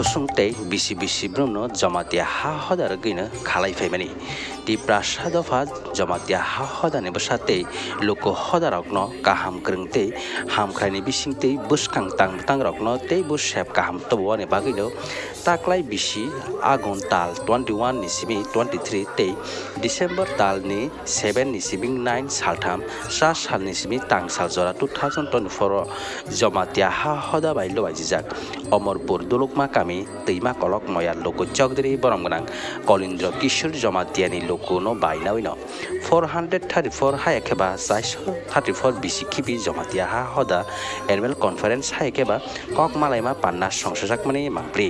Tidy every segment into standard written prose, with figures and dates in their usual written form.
kusungte bisi brumno jamatia ha hodar gina khalai faimani ti prasadofa jamatia ha hodane basate loko hodarokno kaham krengte hamkhaini bisingte buskang tang rokno te bushep kaham tobone bagino taklai bisi agon tal 21 ni simi 23 te December tal ni 7 ni simi 9 saltham sa sal ni simi tang sal jora 2024 jamatia ha hoda bailo bajijak Omorpur Dulukma kami teima kolok moya loko chogdri boromganang Kolindro Kishore Jamatiani loko no bainawino 434 hayakeba 634 bisi kibi jamatia ha hoda annual conference hayakeba kok malaima panna songsajakmani mapri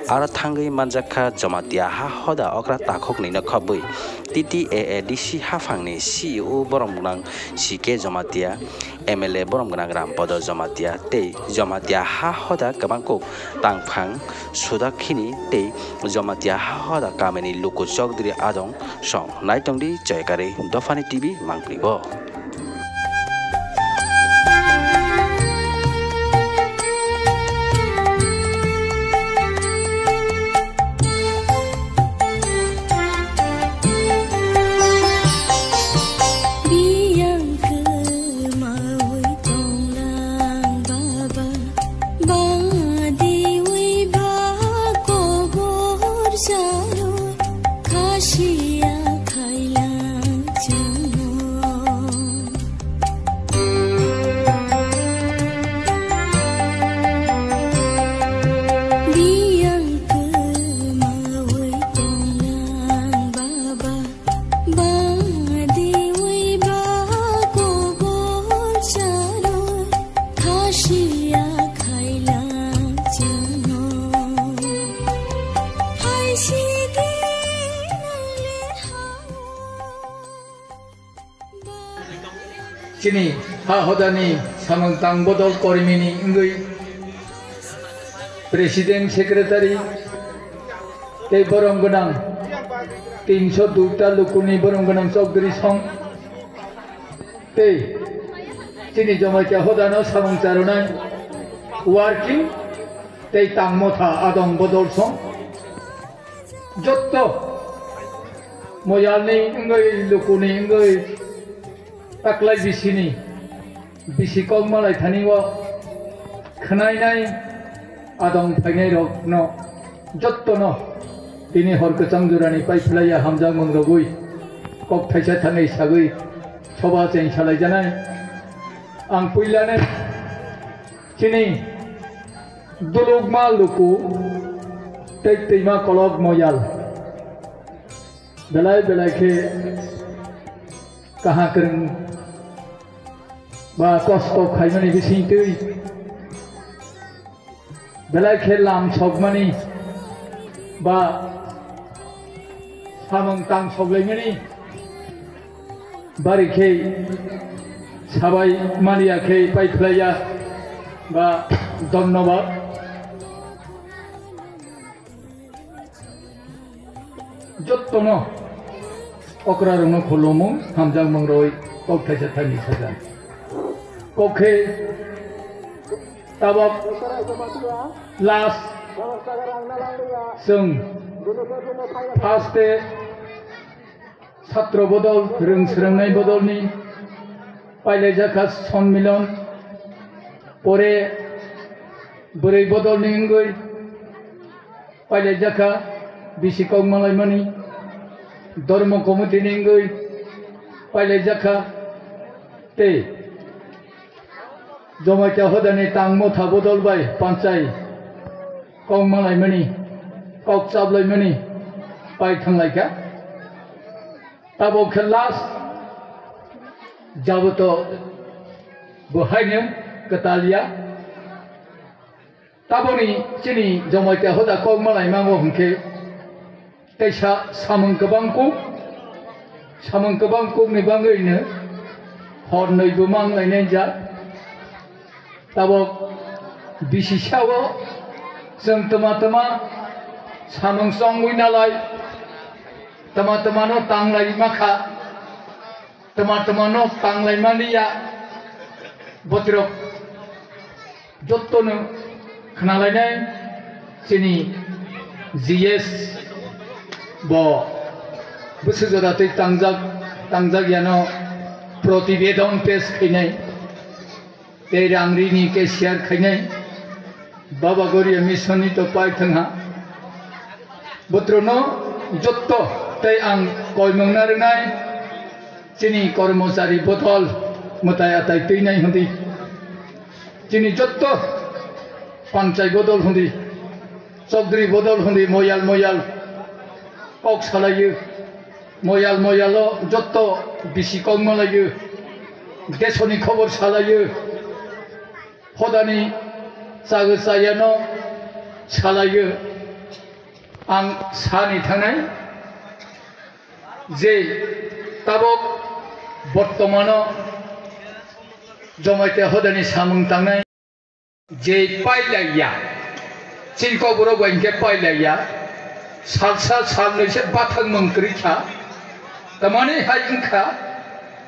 ara thangai manjakha jamatia ha hoda okra takhok nina khobui TTAADC hafangni CEO boromganang sike jamatia MLA boromganang rampodo jamatia te jamatia ha hoda kabangko tangphang sudakhini te jamatia ha hoda kameni loko chogdri adong song naitongdi jaikare dofani TV mangpribo Sini ha hodani samang tang bodol korimini ingui Presiden Secretary te borong gunang 302 ta lukuni borong gunang chogdri song te sini jamatia hodano samang charunai working te tang motha adong bodol song jotto moyalni ingui lukuni ingui taklai bisini bisi kong malai thani wo khnai nai adong phainai rok no jotto no tini horko changjurani paiflaya hamjang mongrogui kok thaisa thangai sagui soba chen salai janai ang puilane chini dulugma luku teima kolok moyal belai ke kaha kereng ba kosto khaimani bisingtui belai khelam chogmani ba samang tang choglaimani bari khe sabai mania khe paiflaya ba dhonnobad jottono okra rungno kholomu hamjang mongroi kok thaisa thani sajan kokhe tabok last sung first ছাত্র বদল রংসরংনাই বদলনি পাইলে জাখা সম্মিলন পরে বरै বদলনি ইংগৈ পাইলে জাখা BC কংমালাইমানি ধর্ম committee নিঙ্গই পাইলে জাখা te jamatia hodani tang motha bodol bai panchai kong malai mani kok chablai mani pai thanglai ka tabo khelas jaboto bohainem katalia taboni chini jamatia hoda kong malai mango hungke teisa samang kabangku ni bangaino hor noibo manglainai ja tabok bisisawo जों तमा सामं संगुइ नालाय तमा no तांलाय माखा तमा no तांलाय मानिया बोथ्रक जत्तनो खोनालायनाय जोंनि GS बोसोरजोरातै तांजागियानो प्रतिवेदन पेश खायनाय ते रांरिनि केसियार खायनाय बाबागोरिया मिशननि तो पाइ थंहा बोत्रनो जत्त तै आं कयमंना रोंनाय जोंनि कर्मचारी बदल मताय आताय तैनाय हुंदी जोंनि जत्त पांचाय बदल हुंदी चौधरी बदल हुंदी मयाल कक सालायो मयालो जत्त बिसि कक मलायो देशनि खबर सालायो हदानि जागो जायानो सालायो आं सानि थांनाय जे ताबक बर्तमानो जमायते हदानि सामुं थांनाय जे पाइलाया चिनको बरो गइनके पाइलाया सालसा सालनैसे बाथां मंक्रिखा तमाने हाय इंखा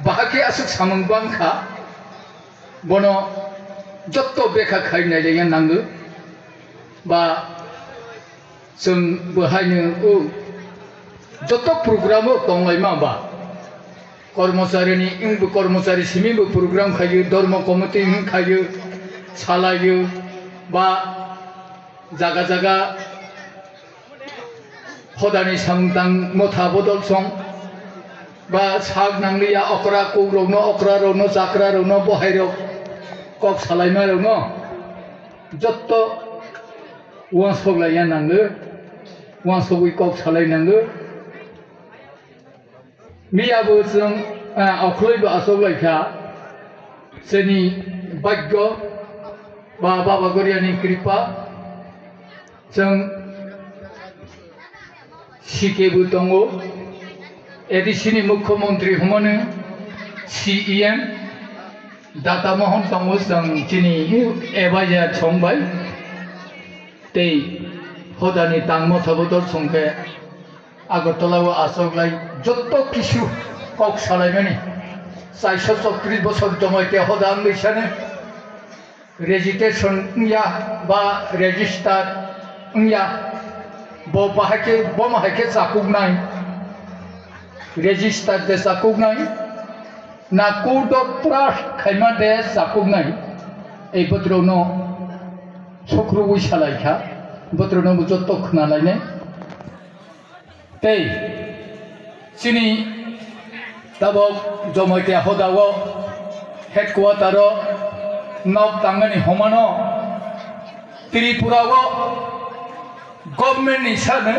बाहाके असुक सामुं बांखा बनो जत्तो बेखा खायनाय लेया नांगो बा जों बहायनो जत्तो प्रोग्रामो दंलाय माबा कर्मचारिनि इंबो कर्मचारि सिमिबो प्रोग्राम खायो धर्म कमिटि खायो सालायो बा जागा जागा हदानि सामतां मथा बदल सं बा साग नांलिया अकरा कौरवनो अकरा रौनो जाकरा रौनो बहायरो कक सालायमा रौनो जत्त वासलाया नांगो वासबै कक सालायनांगो मियाबो जों अखलैबो आसलायखा जोंनि भाग्य बा बाबागोरियानि कृपा जों सिकेबो दङ एडिसिनि मुख्यमंत्री हमनो CEM दाता महन दङ जों दिनै एबाया संबाय तै हदानि तांमथा बदल संखे आगरतलाव आसलाय जत्त किसु कक सालायमानि 434 बছর जमायते हदा लैसानो रेजिस्ट्रेशन या बा रेजिस्टार या बाहाके जाकुगनाय रेजिस्टार दे जाकुगनाय ना कोड ट्रास्ट खायमा दे जाकुगनाय ए बोथ्रोनो सख्रुबै सालायखा बोथ्रोनो जत्त खोनालायनाय तै जोंनि दाबक जमायते हदाव हेडक्वार्टार नब तांगानि हमानो त्रिपुराव गभर्नमेंट निसानो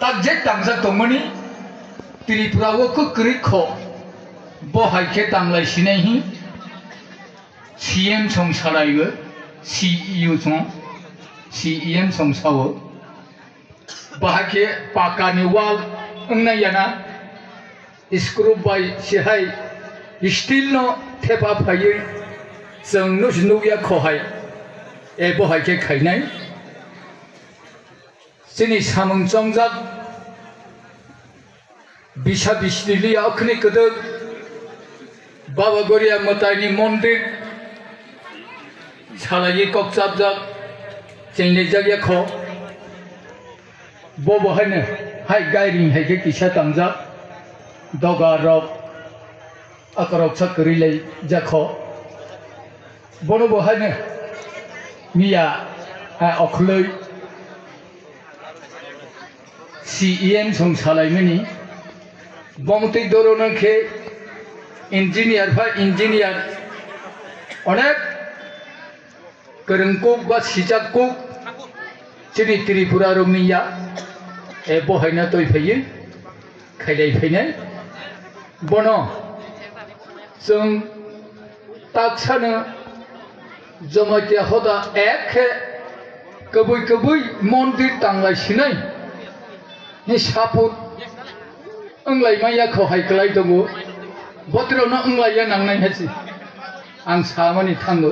ताजे तांजा दंमोनि त्रिपुराव कुकरिखो बहायके तांलायसिनायहि CM संसारायबो CEO सं CEM संसावो बाहाके पाकानि वाल अंनायाना स्क्रू बाय सेहाय स्टील नो थेपा फायै जों नुया खहाय ए बहायके खायनाय जोंनि सामुं जंजाक बिसा बिस्निलि अखनि गोदो बाबागोरिया मतायनि मन्दिर सालायै ककजाबजाक जोंनि जायगा ख बहायनो हाय गायरिं हायके किसा तांजाक दगा रक आकरक साकरिलाय जाख बनो बहायनो मिया अखलै CEM सं सालायमानि बमतै दरोनखे इंजीनियर अनेक गोरोंकुक बा सिजाकुक जोंनि त्रिपुरा रंनिया ए बहायना तयफैयो खायलायफैनाय बनो जों ताकसानो जमायते हदा एखे कबै मन्दिर तांलायसिनाय नि सापुत अंलायमाया खहायखलाय दङ बोथोरावनो अंलाया नांनाय हेसि आं सामानि थाङो